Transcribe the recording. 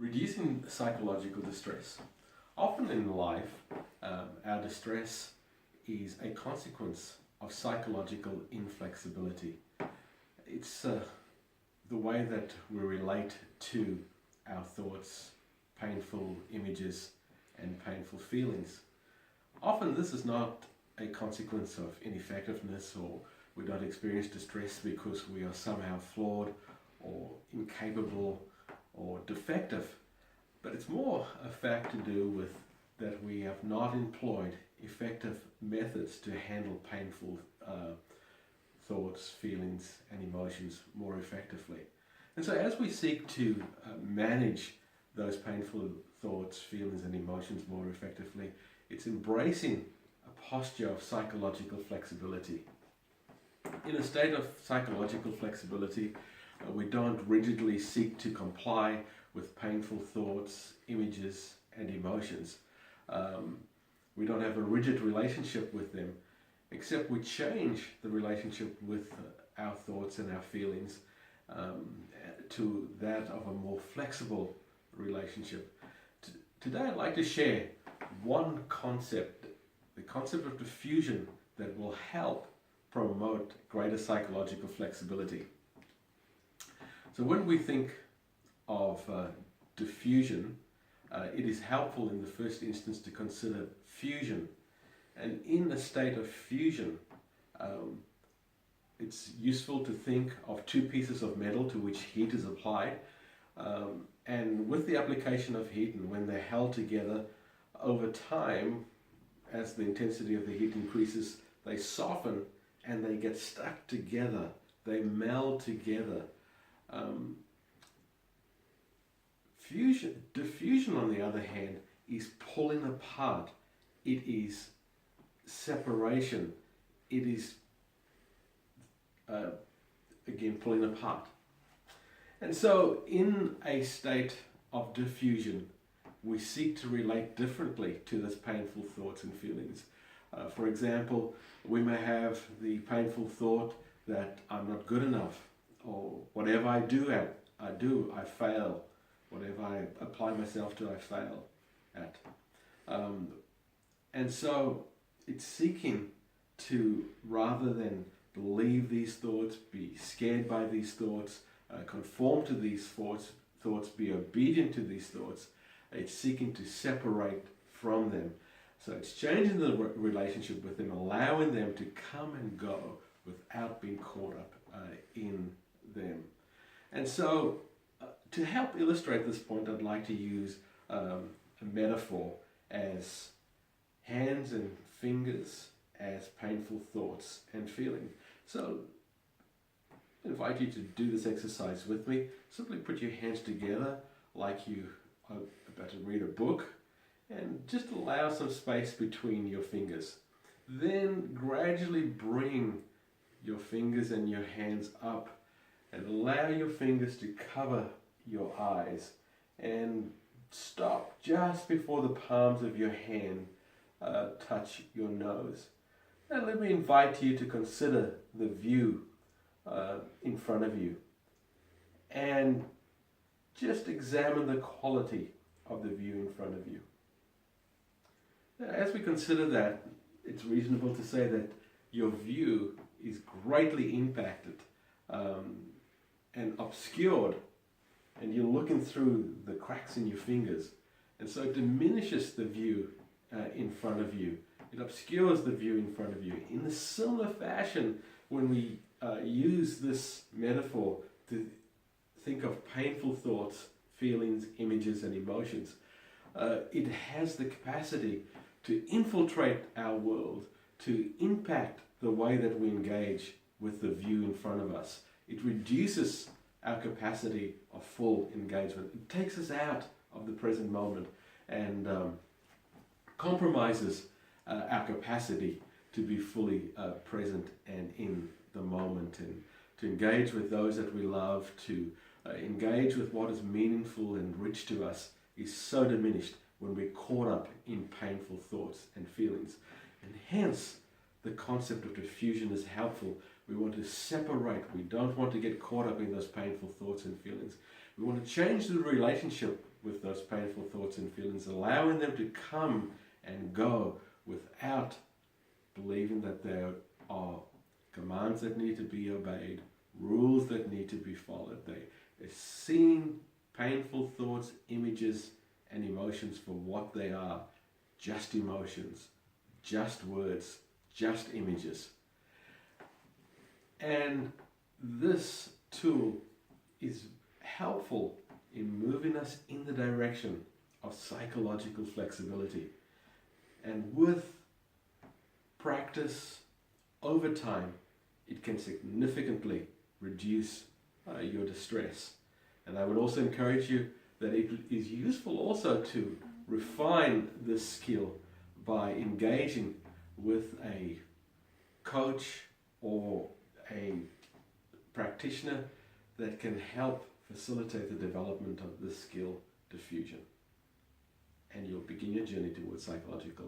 Reducing psychological distress. Often in life, our distress is a consequence of psychological inflexibility. It's the way that we relate to our thoughts, painful images, and painful feelings. Often this is not a consequence of ineffectiveness, or we don't experience distress because we are somehow flawed or incapable or defective, but it's more a fact to do with that we have not employed effective methods to handle painful thoughts, feelings and emotions more effectively. And so as we seek to manage those painful thoughts, feelings and emotions more effectively, it's embracing a posture of psychological flexibility. In a state of psychological flexibility, we don't rigidly seek to comply with painful thoughts, images and emotions. We don't have a rigid relationship with them, except we change the relationship with our thoughts and our feelings to that of a more flexible relationship. Today I'd like to share one concept, the concept of diffusion, that will help promote greater psychological flexibility. So when we think of diffusion, it is helpful in the first instance to consider fusion. And in a state of fusion, it's useful to think of two pieces of metal to which heat is applied. And with the application of heat, and when they're held together over time, as the intensity of the heat increases, they soften and they get stuck together, they meld together. Diffusion, on the other hand, is pulling apart. It is separation. It is, again, pulling apart. And so, in a state of diffusion, we seek to relate differently to those painful thoughts and feelings. For example, we may have the painful thought that I'm not good enough, or whatever I do, I fail. Whatever I apply myself to, I fail at. And so it's seeking to, rather than believe these thoughts, be scared by these thoughts, conform to these thoughts, be obedient to these thoughts, it's seeking to separate from them. So it's changing the relationship with them, allowing them to come and go without being caught up in them. And so to help illustrate this point, I'd like to use a metaphor as hands and fingers as painful thoughts and feelings. So I invite you to do this exercise with me. Simply put your hands together like you are about to read a book, and just allow some space between your fingers. Then gradually bring your fingers and your hands up and allow your fingers to cover your eyes, and stop just before the palms of your hand touch your nose. Now let me invite you to consider the view in front of you, and just examine the quality of the view in front of you. Now, as we consider that, it's reasonable to say that your view is greatly impacted and obscured, and you're looking through the cracks in your fingers, and so it diminishes the view in front of you. It obscures the view in front of you. In a similar fashion, when we use this metaphor to think of painful thoughts, feelings, images and emotions, it has the capacity to infiltrate our world, to impact the way that we engage with the view in front of us. It reduces our capacity of full engagement. It takes us out of the present moment and compromises our capacity to be fully present and in the moment, and to engage with those that we love, to engage with what is meaningful and rich to us, is so diminished when we're caught up in painful thoughts and feelings. And hence, the concept of diffusion is helpful. We want to separate. We don't want to get caught up in those painful thoughts and feelings. We want to change the relationship with those painful thoughts and feelings, allowing them to come and go without believing that there are commands that need to be obeyed, rules that need to be followed. They're seeing painful thoughts, images, and emotions for what they are: just emotions, just words, just images. And this tool is helpful in moving us in the direction of psychological flexibility. And with practice over time, it can significantly reduce your distress. And I would also encourage you that it is useful also to refine this skill by engaging with a coach or a practitioner that can help facilitate the development of this skill, diffusion. And you'll begin your journey towards psychological